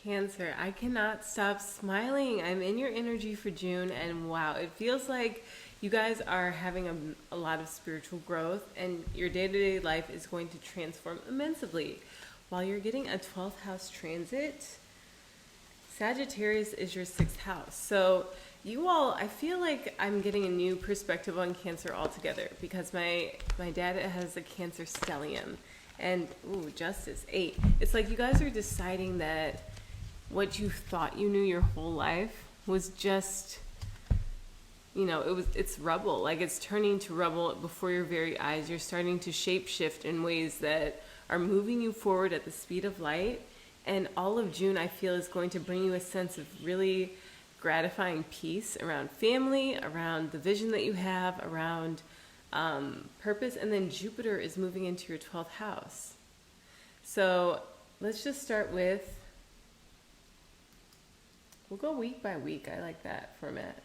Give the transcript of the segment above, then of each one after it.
Cancer, I cannot stop smiling. I'm in your energy for June, and wow, it feels like you guys are having a lot of spiritual growth, and your day-to-day life is going to transform immensely. While you're getting a 12th house transit, Sagittarius is your 6th house. So you all, I feel like I'm getting a new perspective on Cancer altogether, because my dad has a Cancer stellium. And, ooh, Justice, 8. It's like you guys are deciding that what you thought you knew your whole life was just, you know, it's rubble. Like, it's turning to rubble before your very eyes. You're starting to shape shift in ways that are moving you forward at the speed of light. And all of June, I feel, is going to bring you a sense of really gratifying peace around family, around the vision that you have, around purpose. And then Jupiter is moving into your 12th house. So let's just start with, we'll go week by week. I like that format.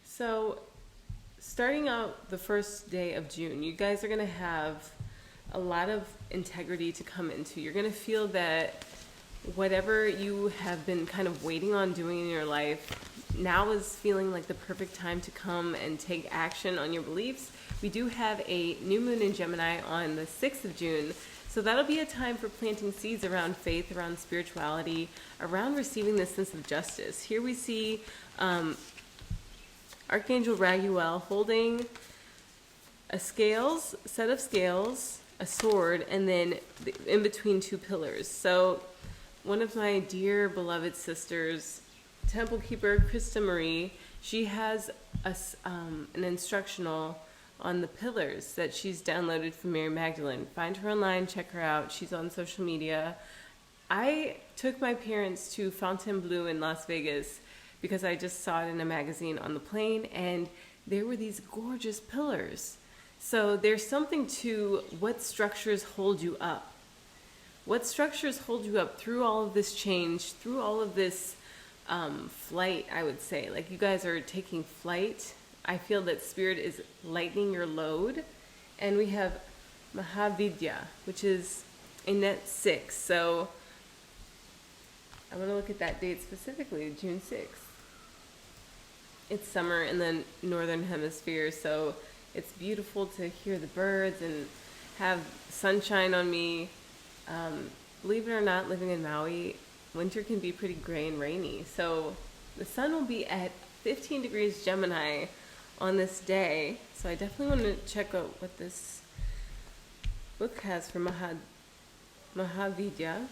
So starting out the first day of June, you guys are going to have a lot of integrity to come into. You're going to feel that whatever you have been kind of waiting on doing in your life, now is feeling like the perfect time to come and take action on your beliefs. We do have a new moon in Gemini on the 6th of June, so that'll be a time for planting seeds around faith, around spirituality, around receiving this sense of justice. Here we see Archangel Raguel holding a set of scales, a sword, and then in between two pillars. So one of my dear beloved sisters, Temple Keeper Krista Marie, she has an instructional on the pillars that she's downloaded from Mary Magdalene. Find her online, check her out. She's on social media. I took my parents to Fontainebleau in Las Vegas because I just saw it in a magazine on the plane, and there were these gorgeous pillars. So there's something to what structures hold you up. What structures hold you up through all of this change, through all of this flight, I would say. Like, you guys are taking flight. I feel that Spirit is lightening your load. And we have Mahavidya, which is a net 6. So I want to look at that date specifically, June 6th. It's summer in the northern hemisphere, so it's beautiful to hear the birds and have sunshine on me. Believe it or not, living in Maui, winter can be pretty gray and rainy. So the sun will be at 15 degrees Gemini on this day. So I definitely want to check out what this book has for Mahavidya.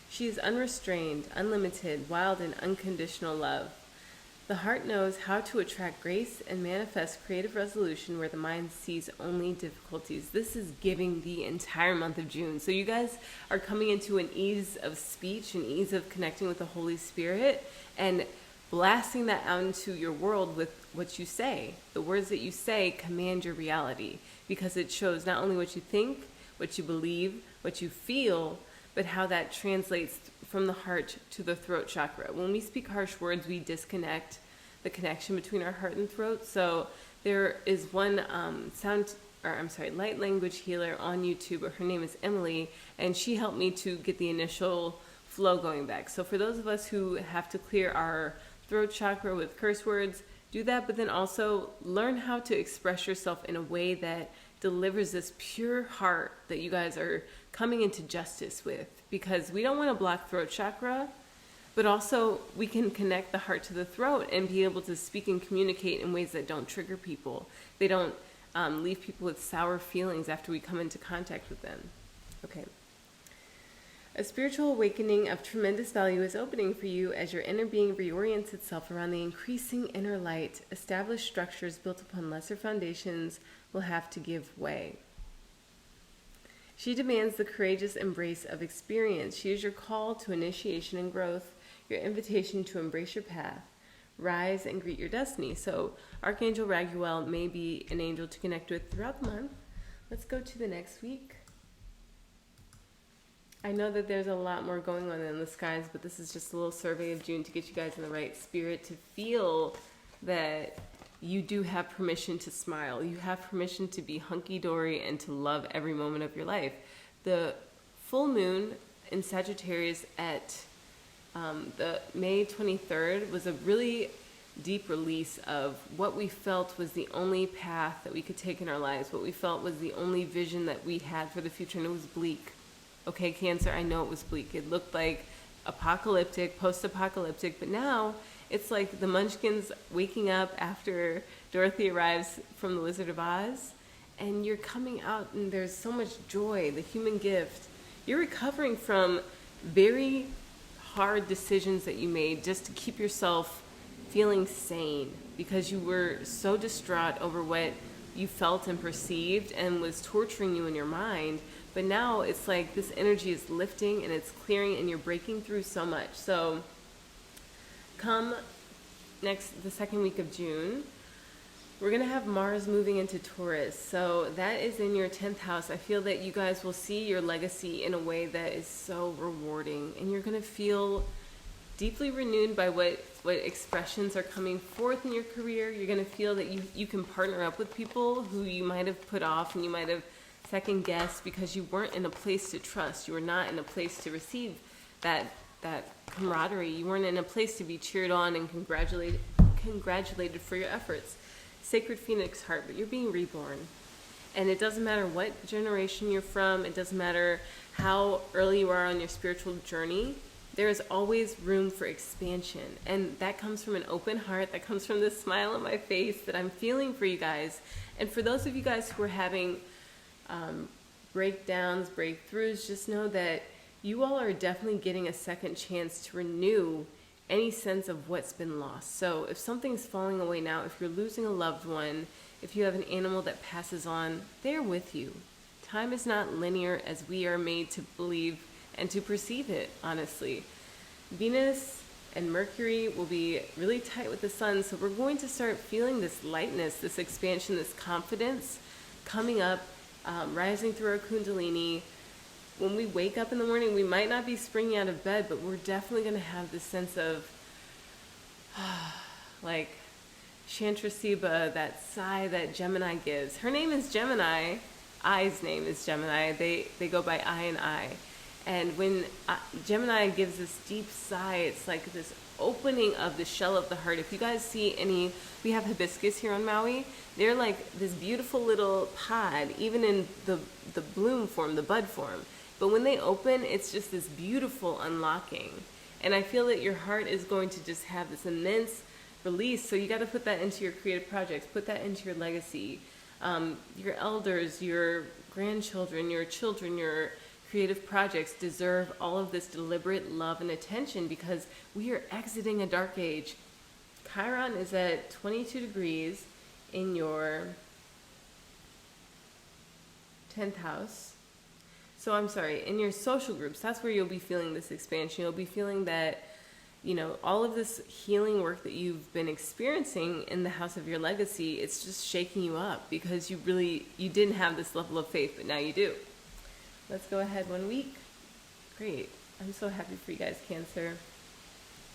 She is unrestrained, unlimited, wild, and unconditional love. The heart knows how to attract grace and manifest creative resolution where the mind sees only difficulties. This is giving the entire month of June. So you guys are coming into an ease of speech, an ease of connecting with the Holy Spirit, and blasting that out into your world with what you say. The words that you say command your reality, because it shows not only what you think, what you believe, what you feel, but how that translates from the heart to the throat chakra. When we speak harsh words, we disconnect the connection between our heart and throat. So there is one light language healer on YouTube. Her name is Emily, and she helped me to get the initial flow going back. So for those of us who have to clear our throat chakra with curse words, do that, but then also learn how to express yourself in a way that delivers this pure heart that you guys are coming into justice with, because we don't want to block throat chakra, but also we can connect the heart to the throat and be able to speak and communicate in ways that don't trigger people. They don't leave people with sour feelings after we come into contact with them. Okay. A spiritual awakening of tremendous value is opening for you as your inner being reorients itself around the increasing inner light. Established structures built upon lesser foundations will have to give way. She demands the courageous embrace of experience. She is your call to initiation and growth, your invitation to embrace your path. Rise and greet your destiny. So Archangel Raguel may be an angel to connect with throughout the month. Let's go to the next week. I know that there's a lot more going on in the skies, but this is just a little survey of June to get you guys in the right spirit, to feel that you do have permission to smile. You have permission to be hunky-dory and to love every moment of your life. The full moon in Sagittarius at the May 23rd was a really deep release of what we felt was the only path that we could take in our lives, what we felt was the only vision that we had for the future, and it was bleak. Okay, Cancer, I know it was bleak. It looked like apocalyptic, post-apocalyptic, but now it's like the Munchkins waking up after Dorothy arrives from the Wizard of Oz, and you're coming out and there's so much joy, the human gift. You're recovering from very hard decisions that you made just to keep yourself feeling sane because you were so distraught over what you felt and perceived and was torturing you in your mind. But now it's like this energy is lifting and it's clearing and you're breaking through so much. So come the second week of June, we're going to have Mars moving into Taurus. So that is in your 10th house. I feel that you guys will see your legacy in a way that is so rewarding. And you're going to feel deeply renewed by what expressions are coming forth in your career. You're going to feel that you can partner up with people who you might have put off and you might have second guessed because you weren't in a place to trust. You were not in a place to receive that camaraderie. You weren't in a place to be cheered on and congratulated for your efforts. Sacred Phoenix heart, but you're being reborn. And it doesn't matter what generation you're from. It doesn't matter how early you are on your spiritual journey. There is always room for expansion. And that comes from an open heart. That comes from this smile on my face that I'm feeling for you guys. And for those of you guys who are having breakdowns, breakthroughs, just know that you all are definitely getting a second chance to renew any sense of what's been lost. So if something's falling away now, if you're losing a loved one, if you have an animal that passes on, they're with you. Time is not linear as we are made to believe and to perceive it, honestly. Venus and Mercury will be really tight with the sun, so we're going to start feeling this lightness, this expansion, this confidence coming up, rising through our Kundalini. When we wake up in the morning, we might not be springing out of bed, but we're definitely going to have this sense of like Chantrasiba, that sigh that Gemini gives. Her name is Gemini. I's name is Gemini. They go by I and I. And when Gemini gives this deep sigh, it's like this opening of the shell of the heart. If you guys see we have hibiscus here on Maui. They're like this beautiful little pod, even in the bloom form, the bud form. But when they open, it's just this beautiful unlocking. And I feel that your heart is going to just have this immense release. So you got to put that into your creative projects, put that into your legacy. Your elders, your grandchildren, your children, your creative projects deserve all of this deliberate love and attention because we are exiting a dark age. Chiron is at 22 degrees in your 10th house. So I'm sorry, in your social groups, that's where you'll be feeling this expansion. You'll be feeling that, all of this healing work that you've been experiencing in the house of your legacy, it's just shaking you up because you didn't have this level of faith, but now you do. Let's go ahead 1 week. Great. I'm so happy for you guys, Cancer.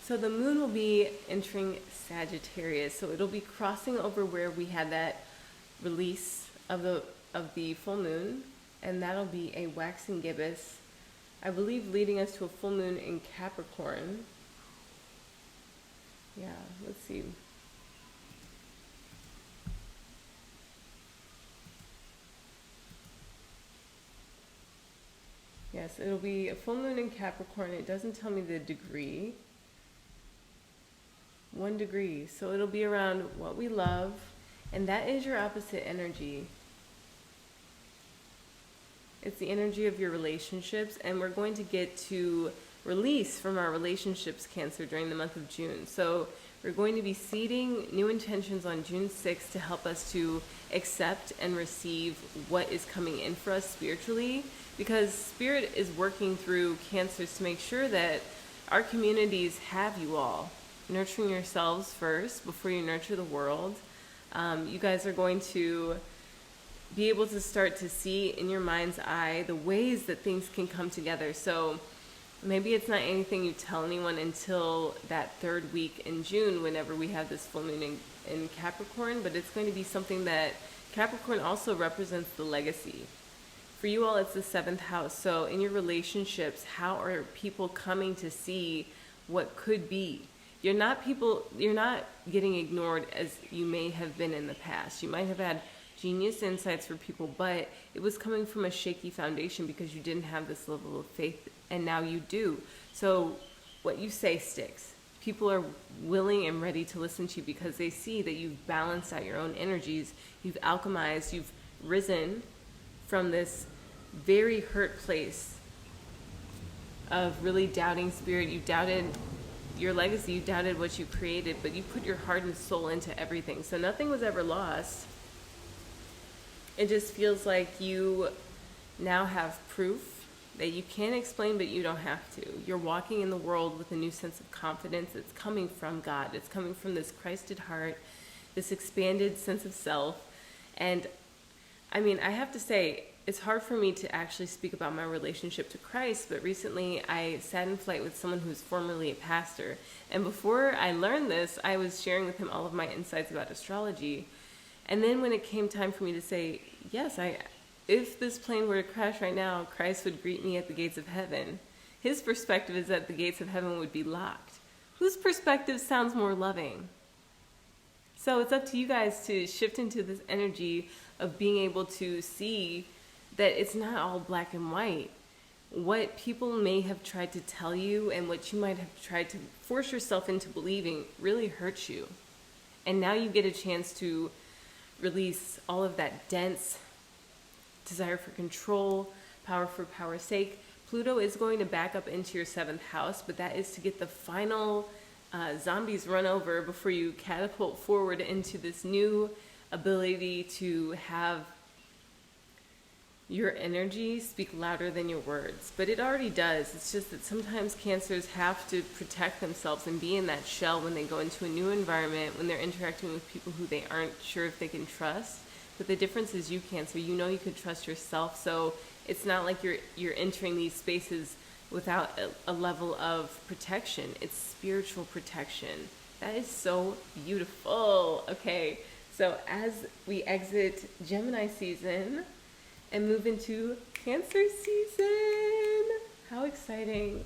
So the moon will be entering Sagittarius. So it'll be crossing over where we had that release of the full moon. And that'll be a waxing gibbous, I believe, leading us to a full moon in Capricorn. Yeah, let's see. Yes, it'll be a full moon in Capricorn. It doesn't tell me the degree. 1 degree. So it'll be around what we love. And that is your opposite energy. It's the energy of your relationships, and we're going to get to release from our relationships, Cancer, during the month of June. So we're going to be seeding new intentions on June 6th to help us to accept and receive what is coming in for us spiritually, because Spirit is working through Cancers to make sure that our communities have you all. Nurturing yourselves first before you nurture the world. You guys are going to be able to start to see in your mind's eye the ways that things can come together. So maybe it's not anything you tell anyone until that 3rd week in June, whenever we have this full moon in Capricorn, but it's going to be something that Capricorn also represents the legacy. For you all, it's the 7th house. So in your relationships, how are people coming to see what could be? You're not getting ignored as you may have been in the past. You might have had genius insights for people, but it was coming from a shaky foundation because you didn't have this level of faith, and now you do. So what you say sticks. People are willing and ready to listen to you because they see that you've balanced out your own energies, you've alchemized, you've risen from this very hurt place of really doubting spirit. You doubted your legacy, you doubted what you created, but you put your heart and soul into everything. So nothing was ever lost. It just feels like you now have proof that you can explain, but you don't have to. You're walking in the world with a new sense of confidence. It's coming from God. It's coming from this Christed heart, this expanded sense of self. And I mean, I have to say, it's hard for me to actually speak about my relationship to Christ, but recently I sat in flight with someone who's formerly a pastor. And before I learned this, I was sharing with him all of my insights about astrology. And then when it came time for me to say, yes, if this plane were to crash right now, Christ would greet me at the gates of heaven. His perspective is that the gates of heaven would be locked. Whose perspective sounds more loving? So it's up to you guys to shift into this energy of being able to see that it's not all black and white. What people may have tried to tell you and what you might have tried to force yourself into believing really hurts you. And now you get a chance to release all of that dense desire for control, power for power's sake. Pluto is going to back up into your 7th house, but that is to get the final zombies run over before you catapult forward into this new ability to have your energy speak louder than your words. But it already does. It's just that sometimes Cancers have to protect themselves and be in that shell when they go into a new environment, when they're interacting with people who they aren't sure if they can trust. But the difference is you, Cancer, you know you can trust yourself, so it's not like you're entering these spaces without a level of protection. It's spiritual protection. That is so beautiful. Okay, so as we exit Gemini season and move into Cancer season, how exciting.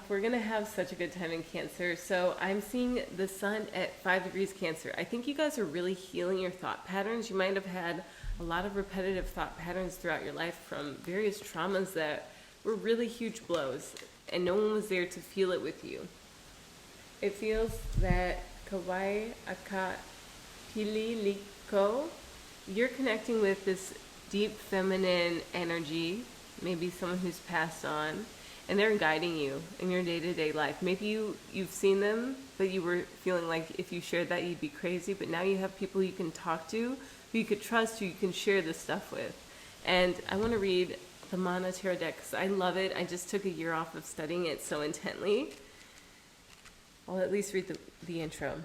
We're going to have such a good time in Cancer. So I'm seeing the sun at 5 degrees Cancer. I think you guys are really healing your thought patterns. You might have had a lot of repetitive thought patterns throughout your life from various traumas that were really huge blows, and no one was there to feel it with you. It feels that Kawai Aka Pililiko, you're connecting with this deep feminine energy, maybe someone who's passed on, and they're guiding you in your day-to-day life. Maybe you've seen them, but you were feeling like if you shared that, you'd be crazy. But now you have people you can talk to, who you could trust, who you can share this stuff with. And I want to read the Mana Tarot deck because I love it. I just took a year off of studying it so intently. I'll at least read the intro.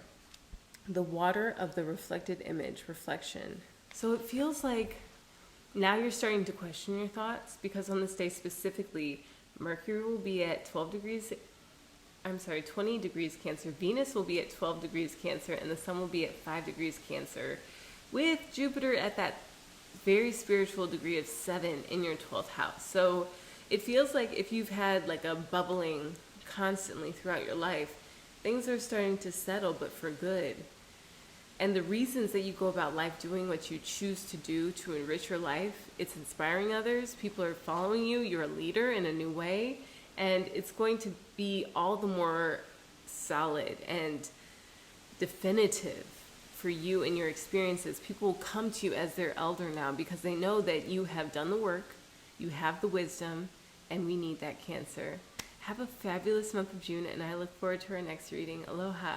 The water of the reflected image, reflection. So it feels like now you're starting to question your thoughts, because on this day specifically, Mercury will be at 20 degrees Cancer. Venus will be at 12 degrees Cancer, and the sun will be at 5 degrees Cancer, with Jupiter at that very spiritual degree of 7 in your 12th house. So it feels like if you've had like a bubbling constantly throughout your life, things are starting to settle, but for good. And the reasons that you go about life doing what you choose to do to enrich your life, it's inspiring others, people are following you, you're a leader in a new way, and it's going to be all the more solid and definitive for you and your experiences. People will come to you as their elder now because they know that you have done the work, you have the wisdom, and we need that, Cancer. Have a fabulous month of June, and I look forward to our next reading. Aloha.